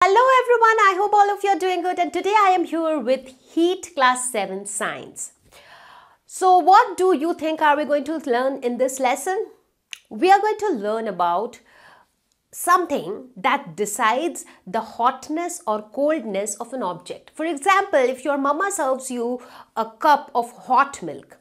Hello everyone, I hope all of you are doing good, and today I am here with Heat Class 7 Science. So what do you think are we going to learn in this lesson? We are going to learn about something that decides the hotness or coldness of an object. For example, if your mama serves you a cup of hot milk,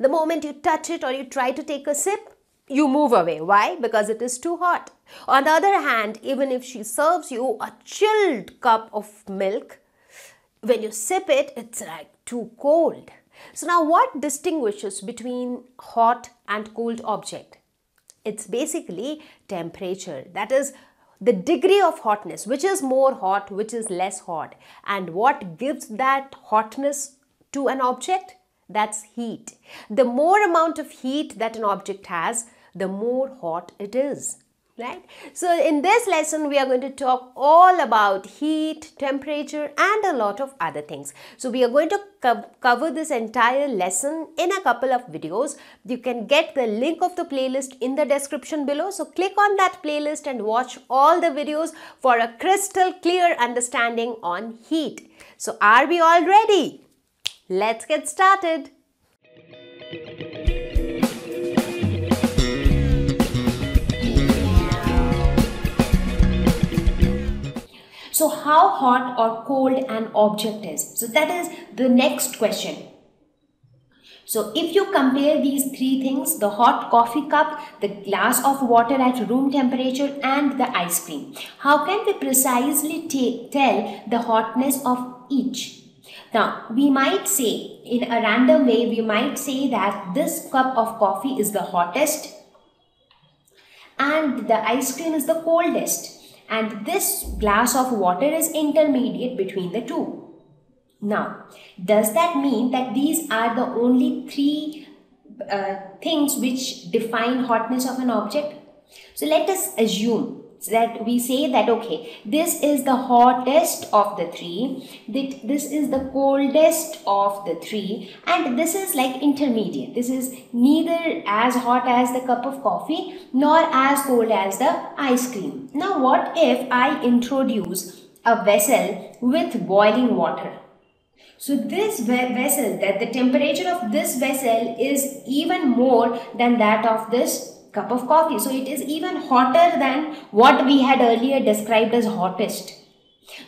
the moment you touch it or you try to take a sip, you move away. Why? Because it is too hot. On the other hand, even if she serves you a chilled cup of milk, when you sip it, it's like too cold. So now what distinguishes between hot and cold object? It's basically temperature. That is the degree of hotness, which is more hot, which is less hot. And what gives that hotness to an object? That's heat. The more amount of heat that an object has, the more hot it is, right? So in this lesson, we are going to talk all about heat, temperature, and a lot of other things. So we are going to cover this entire lesson in a couple of videos. You can get the link of the playlist in the description below. So click on that playlist and watch all the videos for a crystal clear understanding on heat. So are we all ready? Let's get started. So how hot or cold an object is? So that is the next question. So if you compare these three things, the hot coffee cup, the glass of water at room temperature, and the ice cream, how can we precisely tell the hotness of each? Now, we might say, in a random way, we might say that this cup of coffee is the hottest and the ice cream is the coldest. And this glass of water is intermediate between the two. Now, does that mean that these are the only three things which define hotness of an object? So let us assume that we say that, okay, this is the hottest of the three, this is the coldest of the three, and this is like intermediate. This is neither as hot as the cup of coffee nor as cold as the ice cream. Now what if I introduce a vessel with boiling water? So this vessel, that the temperature of this vessel is even more than that of this cup of coffee. So it is even hotter than what we had earlier described as hottest.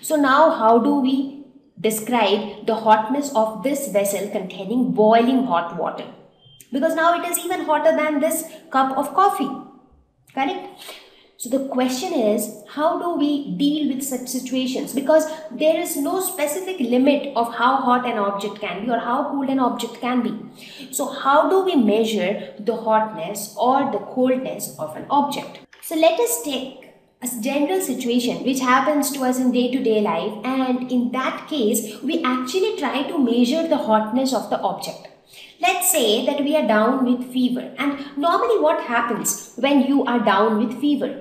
So now how do we describe the hotness of this vessel containing boiling hot water? Because now it is even hotter than this cup of coffee. Correct? So the question is, how do we deal with such situations? Because there is no specific limit of how hot an object can be or how cold an object can be. So how do we measure the hotness or the coldness of an object? So let us take a general situation which happens to us in day-to-day life, and in that case, we actually try to measure the hotness of the object. Let's say that we are down with fever, and normally what happens when you are down with fever?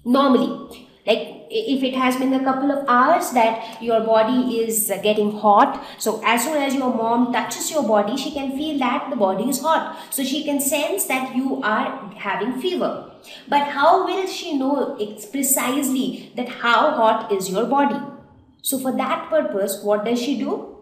Normally, like if it has been a couple of hours that your body is getting hot, so as soon as your mom touches your body, she can feel that the body is hot. So she can sense that you are having fever. But how will she know precisely that how hot is your body? So for that purpose, what does she do?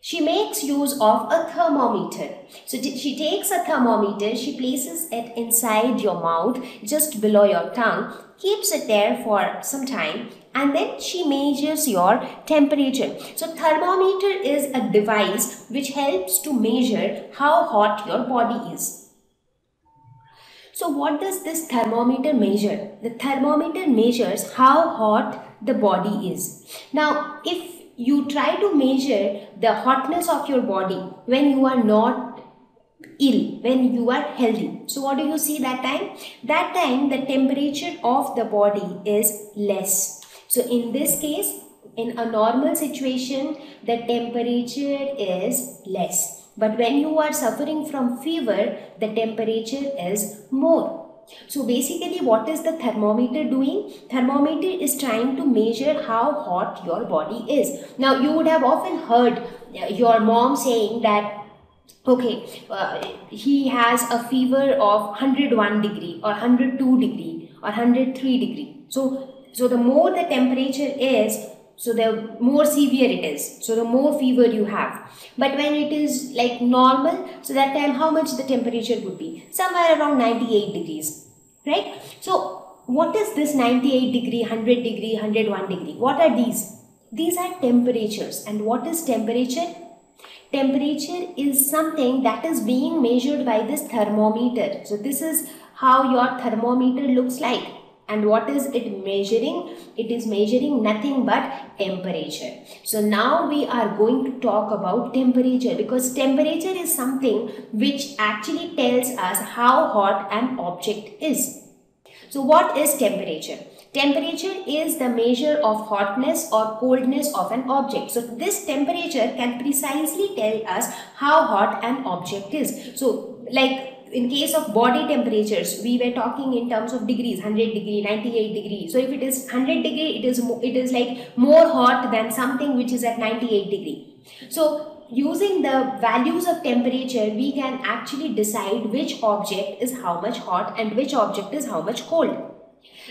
She makes use of a thermometer. So she takes a thermometer, she places it inside your mouth, just below your tongue, keeps it there for some time, and then she measures your temperature. So thermometer is a device which helps to measure how hot your body is. So what does this thermometer measure? The thermometer measures how hot the body is. Now, if you try to measure the hotness of your body when you are not ill, when you are healthy. So what do you see that time? That time the temperature of the body is less. So in this case, in a normal situation, the temperature is less. But when you are suffering from fever, the temperature is more. So basically, what is the thermometer doing? Thermometer is trying to measure how hot your body is. Now, you would have often heard your mom saying that, okay, he has a fever of 101 degree or 102 degree or 103 degree. So So the more the temperature is, so the more severe it is, so the more fever you have. But when it is like normal, so that time how much the temperature would be? Somewhere around 98 degrees, right? So what is this 98 degree, 100 degree, 101 degree? What are these? These are temperatures. And what is temperature? Temperature is something that is being measured by this thermometer. So this is how your thermometer looks like. And what is it measuring? It is measuring nothing but temperature. So now we are going to talk about temperature, because temperature is something which actually tells us how hot an object is. So what is temperature? Temperature is the measure of hotness or coldness of an object. So this temperature can precisely tell us how hot an object is. So like in case of body temperatures, we were talking in terms of degrees, 100 degree, 98 degree. So if it is 100 degree, it is like more hot than something which is at 98 degree. So using the values of temperature, we can actually decide which object is how much hot and which object is how much cold.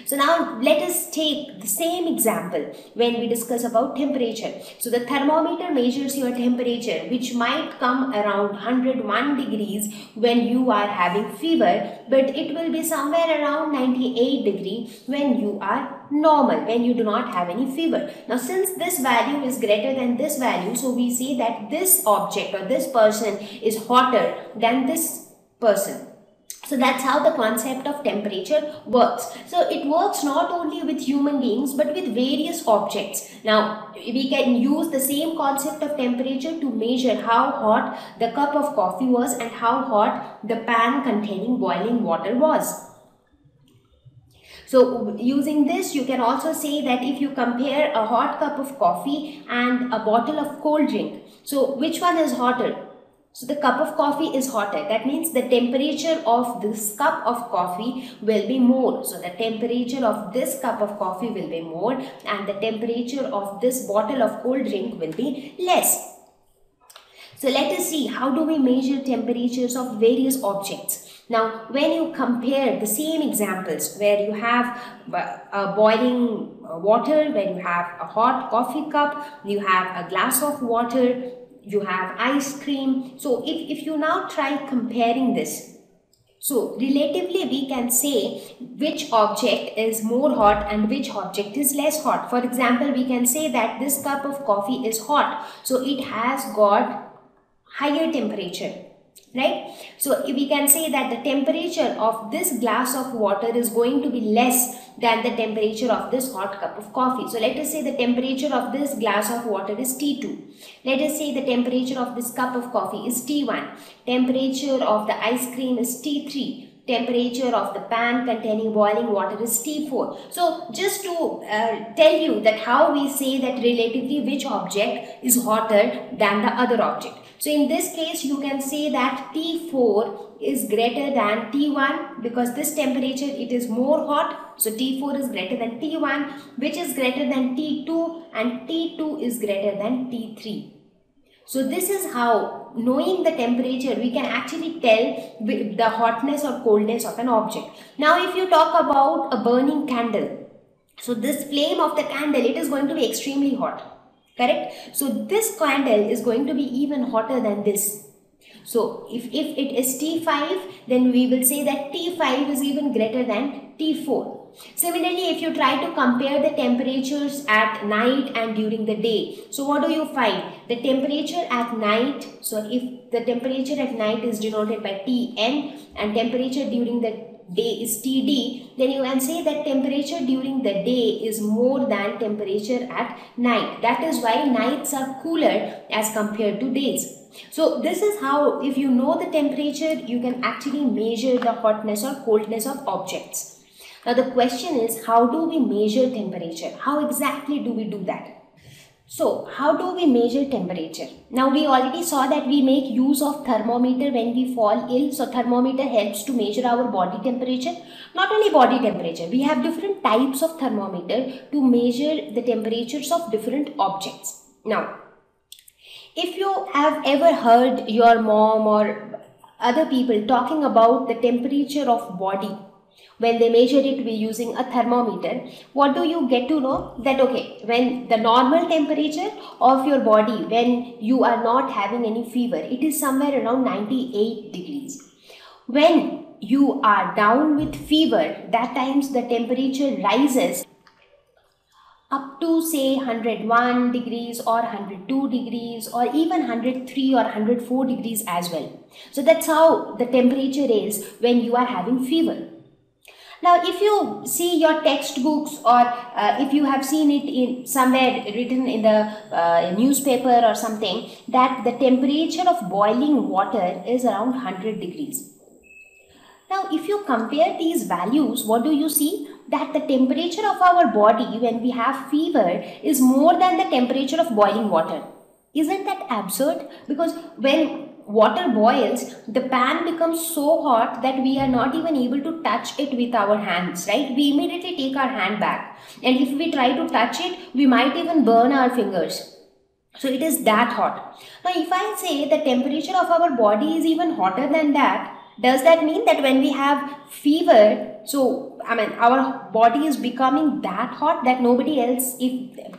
So now let us take the same example when we discuss about temperature. So the thermometer measures your temperature, which might come around 101 degrees when you are having fever, but it will be somewhere around 98 degree when you are normal, when you do not have any fever. Now since this value is greater than this value, so we say that this object or this person is hotter than this person. So that's how the concept of temperature works. So it works not only with human beings but with various objects. Now we can use the same concept of temperature to measure how hot the cup of coffee was and how hot the pan containing boiling water was. So using this, you can also say that if you compare a hot cup of coffee and a bottle of cold drink, so which one is hotter? So the cup of coffee is hotter. That means the temperature of this cup of coffee will be more. So the temperature of this cup of coffee will be more and the temperature of this bottle of cold drink will be less. So let us see, how do we measure temperatures of various objects? Now, when you compare the same examples where you have boiling water, where you have a hot coffee cup, you have a glass of water, you have ice cream. So if you now try comparing this, so relatively we can say which object is more hot and which object is less hot. For example, we can say that this cup of coffee is hot, so it has got higher temperature, right? So we can say that the temperature of this glass of water is going to be less than the temperature of this hot cup of coffee. So let us say the temperature of this glass of water is T2. Let us say the temperature of this cup of coffee is T1. Temperature of the ice cream is T3. Temperature of the pan containing boiling water is T4. So just to tell you that how we say that relatively which object is hotter than the other object. So in this case, you can say that T4 is greater than T1 because this temperature it is more hot. So T4 is greater than T1, which is greater than T2, and T2 is greater than T3. So this is how, knowing the temperature, we can actually tell the hotness or coldness of an object. Now if you talk about a burning candle, so this flame of the candle, it is going to be extremely hot. Correct? So this candle is going to be even hotter than this. So if it is T5, then we will say that T5 is even greater than T4. Similarly, if you try to compare the temperatures at night and during the day, so what do you find? The temperature at night, so if the temperature at night is denoted by Tn and temperature during the day is Td, then you can say that temperature during the day is more than temperature at night. That is why nights are cooler as compared to days. So this is how, if you know the temperature, you can actually measure the hotness or coldness of objects. Now the question is, how do we measure temperature? How exactly do we do that? So how do we measure temperature? Now we already saw that we make use of thermometer when we fall ill. So thermometer helps to measure our body temperature. Not only body temperature, we have different types of thermometer to measure the temperatures of different objects. Now, if you have ever heard your mom or other people talking about the temperature of body, when they measure it using a thermometer, what do you get to know? That okay, when the normal temperature of your body, when you are not having any fever, it is somewhere around 98 degrees. When you are down with fever, that times the temperature rises up to say 101 degrees or 102 degrees or even 103 or 104 degrees as well. So that's how the temperature is when you are having fever. Now, if you see your textbooks or if you have seen it in somewhere written in the newspaper or something, that the temperature of boiling water is around 100 degrees. Now, if you compare these values, what do you see? That the temperature of our body when we have fever is more than the temperature of boiling water. Isn't that absurd? Because when water boils, the pan becomes so hot that we are not even able to touch it with our hands, right? We immediately take our hand back. And if we try to touch it, we might even burn our fingers. So it is that hot. Now, if I say the temperature of our body is even hotter than that, does that mean that when we have fever, so our body is becoming that hot that nobody else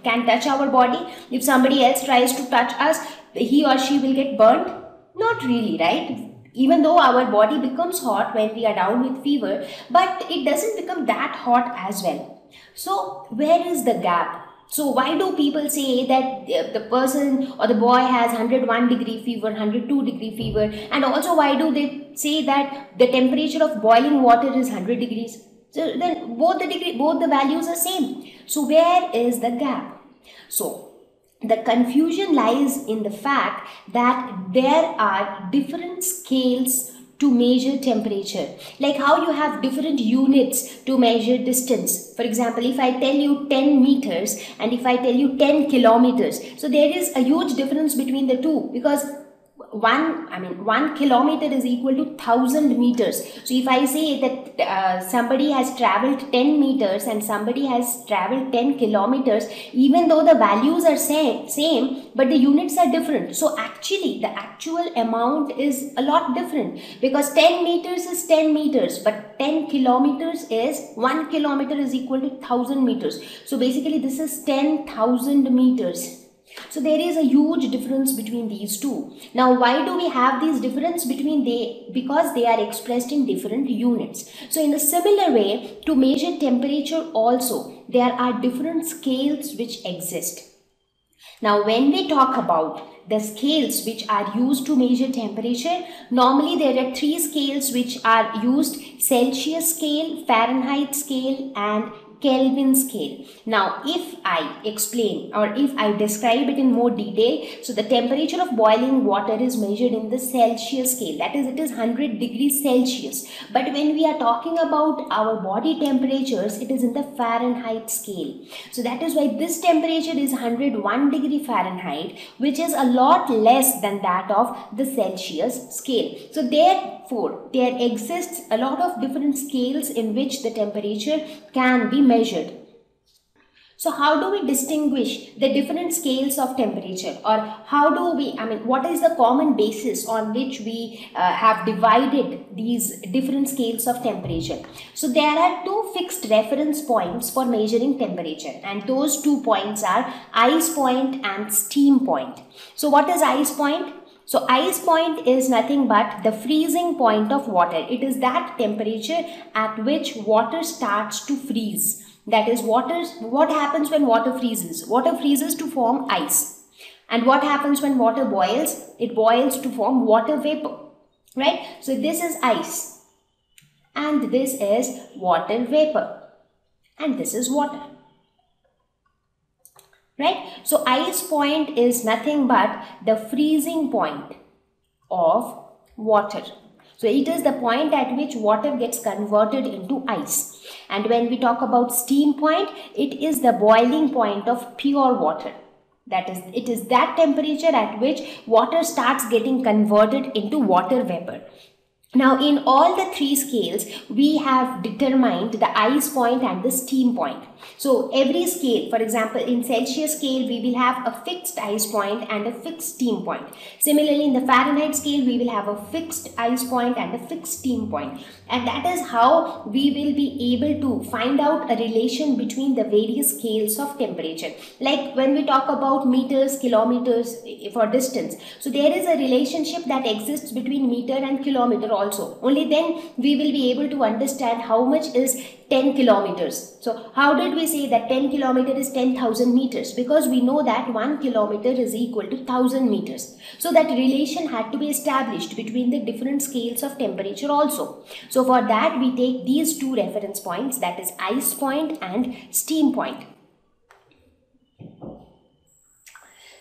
can touch our body? If somebody else tries to touch us, he or she will get burnt? Not really, right? Even though our body becomes hot when we are down with fever, but it doesn't become that hot as well. So where is the gap? So why do people say that the person or the boy has 101 degree fever, 102 degree fever, and also why do they say that the temperature of boiling water is 100 degrees? So then both the values are same. So where is the gap? So the confusion lies in the fact that there are different scales to measure temperature, like how you have different units to measure distance. For example, if I tell you 10 meters and if I tell you 10 kilometers, so there is a huge difference between the two, because 1 kilometer is equal to 1000 meters. So if I say that somebody has traveled 10 meters and somebody has traveled 10 kilometers, even though the values are same, but the units are different. So actually the actual amount is a lot different, because 10 meters is 10 meters, but 10 kilometers is 1 kilometer is equal to 1000 meters. So basically this is 10,000 meters. So there is a huge difference between these two. Now, why do we have these difference between because they are expressed in different units. So in a similar way, to measure temperature also, there are different scales which exist. Now, when we talk about the scales which are used to measure temperature, normally there are three scales which are used: Celsius scale, Fahrenheit scale, and Kelvin scale. Now, if I explain or if I describe it in more detail, so the temperature of boiling water is measured in the Celsius scale. That is, it is 100 degrees Celsius. But when we are talking about our body temperatures, it is in the Fahrenheit scale. So that is why this temperature is 101 degree Fahrenheit, which is a lot less than that of the Celsius scale. So therefore, there exists a lot of different scales in which the temperature can be measured. So how do we distinguish the different scales of temperature, or how do we, what is the common basis on which we have divided these different scales of temperature? So there are two fixed reference points for measuring temperature, and those 2 points are ice point and steam point. So what is ice point? So ice point is nothing but the freezing point of water. It is that temperature at which water starts to freeze. That is, what happens when water freezes? Water freezes to form ice. And what happens when water boils? It boils to form water vapor. Right? So this is ice. And this is water vapor. And this is water. Right? So ice point is nothing but the freezing point of water. So it is the point at which water gets converted into ice. And when we talk about steam point, it is the boiling point of pure water. That is, it is that temperature at which water starts getting converted into water vapor. Now, in all the three scales, we have determined the ice point and the steam point. So every scale, for example, in Celsius scale, we will have a fixed ice point and a fixed steam point. Similarly, in the Fahrenheit scale, we will have a fixed ice point and a fixed steam point. And that is how we will be able to find out a relation between the various scales of temperature. Like when we talk about meters, kilometers for distance. So there is a relationship that exists between meter and kilometer also. Only then we will be able to understand how much is 10 kilometers. So how did we say that 10 kilometer is 10,000 meters? Because we know that 1 kilometer is equal to 1000 meters. So that relation had to be established between the different scales of temperature also. So for that we take these two reference points, that is ice point and steam point.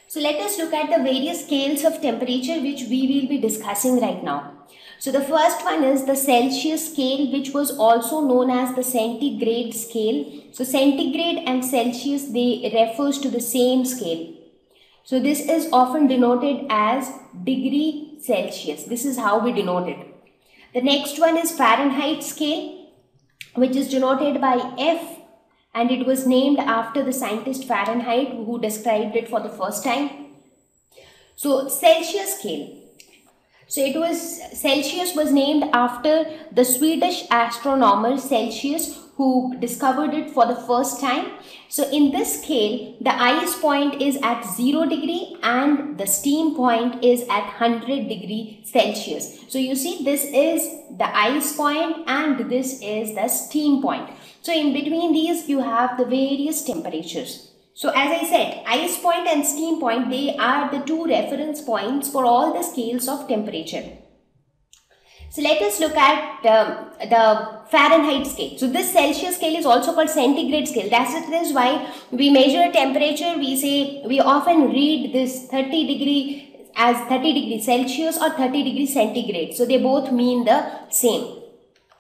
So let us look at the various scales of temperature which we will be discussing right now. So the first one is the Celsius scale, which was also known as the centigrade scale. So centigrade and Celsius, they refers to the same scale. So this is often denoted as degree Celsius. This is how we denote it. The next one is Fahrenheit scale, which is denoted by F, and it was named after the scientist Fahrenheit who described it for the first time. So Celsius scale. So Celsius was named after the Swedish astronomer Celsius, who discovered it for the first time. So in this scale, the ice point is at 0 degree and the steam point is at 100 degree Celsius. So you see, this is the ice point and this is the steam point. So in between these, you have the various temperatures. So as I said, ice point and steam point, they are the two reference points for all the scales of temperature. So let us look at the Fahrenheit scale. So this Celsius scale is also called centigrade scale. That is why we measure temperature. We often read this 30 degree as 30 degrees Celsius or 30 degrees centigrade. So they both mean the same.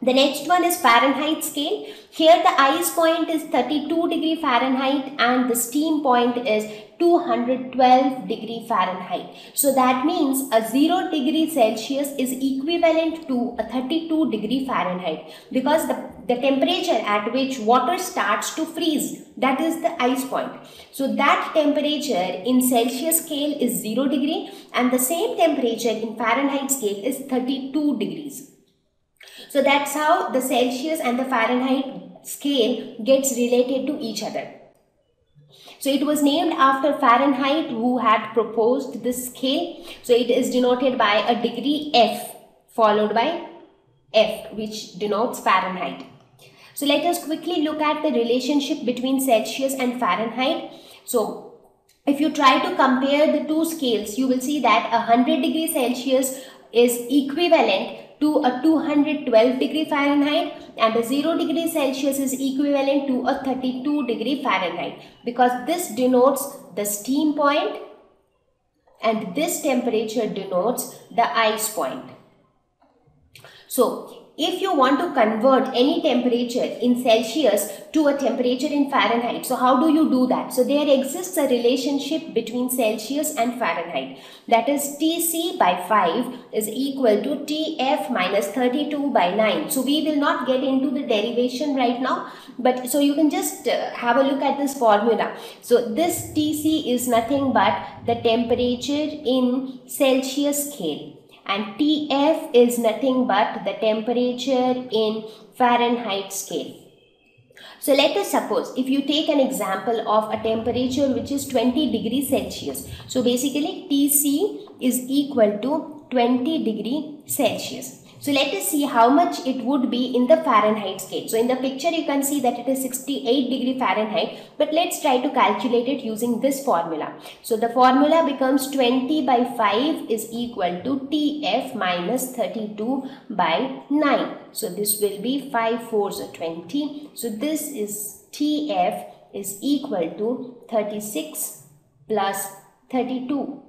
The next one is Fahrenheit scale. Here the ice point is 32 degree Fahrenheit and the steam point is 212 degree Fahrenheit. So that means a 0 degree Celsius is equivalent to a 32 degree Fahrenheit, because the temperature at which water starts to freeze, that is the ice point. So that temperature in Celsius scale is 0 degree and the same temperature in Fahrenheit scale is 32 degrees. So that's how the Celsius and the Fahrenheit scale gets related to each other. So it was named after Fahrenheit, who had proposed this scale. So it is denoted by a degree F followed by F, which denotes Fahrenheit. So let us quickly look at the relationship between Celsius and Fahrenheit. So if you try to compare the two scales, you will see that 100 degrees Celsius is equivalent to a 212 degree Fahrenheit and a 0 degree Celsius is equivalent to a 32 degree Fahrenheit, because this denotes the steam point and this temperature denotes the ice point. So if you want to convert any temperature in Celsius to a temperature in Fahrenheit, so how do you do that? So there exists a relationship between Celsius and Fahrenheit, that is Tc by 5 is equal to Tf minus 32 by 9. So we will not get into the derivation right now, but so you can just have a look at this formula. So this Tc is nothing but the temperature in Celsius scale, and Tf is nothing but the temperature in Fahrenheit scale. So let us suppose if you take an example of a temperature which is 20 degrees Celsius. So basically Tc is equal to 20 degrees Celsius. So let us see how much it would be in the Fahrenheit scale. So in the picture you can see that it is 68 degree Fahrenheit, but let's try to calculate it using this formula. So the formula becomes 20 by 5 is equal to Tf minus 32 by 9. So this will be 5 4s are 20. So this is Tf is equal to 36 plus 32.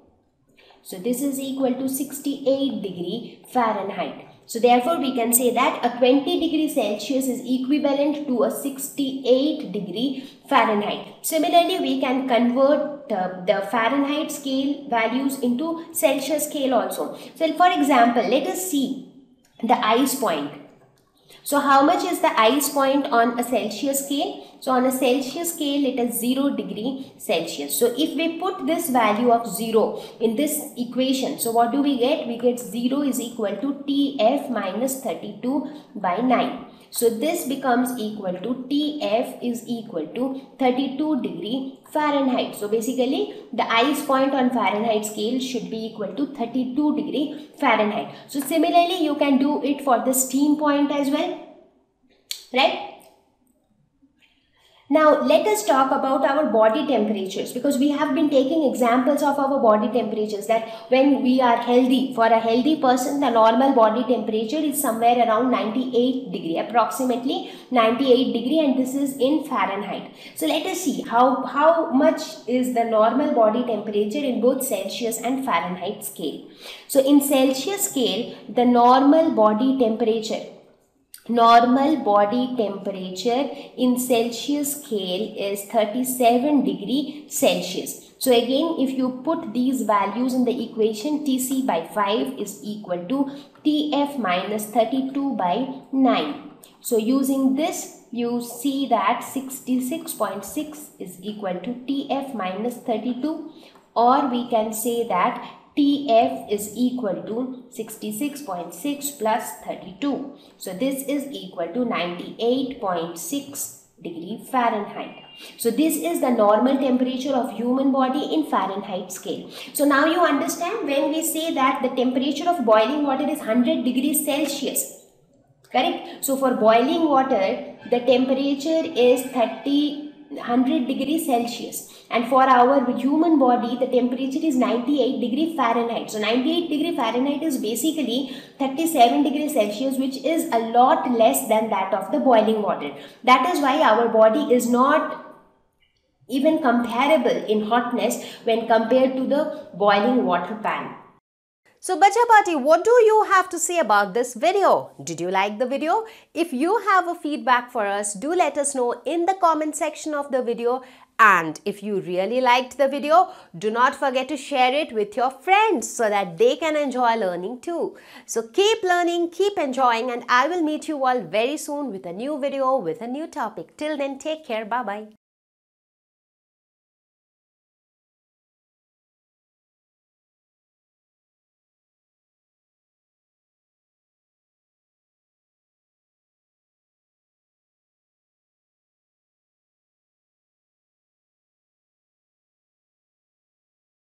So this is equal to 68 degree Fahrenheit. So therefore we can say that a 20 degree Celsius is equivalent to a 68 degree Fahrenheit. Similarly, we can convert the Fahrenheit scale values into Celsius scale also. So for example, let us see the ice point. So how much is the ice point on a Celsius scale? So on a Celsius scale, it is 0 degree Celsius. So if we put this value of 0 in this equation, so what do we get? We get 0 is equal to TF minus 32 by 9. So this becomes equal to TF is equal to 32 degree Fahrenheit. So basically the ice point on Fahrenheit scale should be equal to 32 degree Fahrenheit. So similarly you can do it for the steam point as well, right? Now let us talk about our body temperatures, because we have been taking examples of our body temperatures, that when we are healthy, for a healthy person the normal body temperature is somewhere around 98 degree, approximately 98 degree, and this is in Fahrenheit. So let us see how much is the normal body temperature in both Celsius and Fahrenheit scale. So in Celsius scale, the normal body temperature in Celsius scale is 37 degree Celsius. So again, if you put these values in the equation, Tc by 5 is equal to Tf minus 32 by 9. So using this, you see that 66.6 is equal to Tf minus 32, or we can say that TF is equal to 66.6 plus 32. So this is equal to 98.6 degree Fahrenheit. So this is the normal temperature of human body in Fahrenheit scale. So now you understand when we say that the temperature of boiling water is 100 degrees Celsius. Correct? So for boiling water, the temperature is 100 degrees Celsius, and for our human body the temperature is 98 degree Fahrenheit. So 98 degree Fahrenheit is basically 37 degrees Celsius, which is a lot less than that of the boiling water. That is why our body is not even comparable in hotness when compared to the boiling water pan. So Bacha Party, what do you have to say about this video? Did you like the video? If you have a feedback for us, do let us know in the comment section of the video. And if you really liked the video, do not forget to share it with your friends so that they can enjoy learning too. So keep learning, keep enjoying, and I will meet you all very soon with a new video with a new topic. Till then, take care. Bye-bye.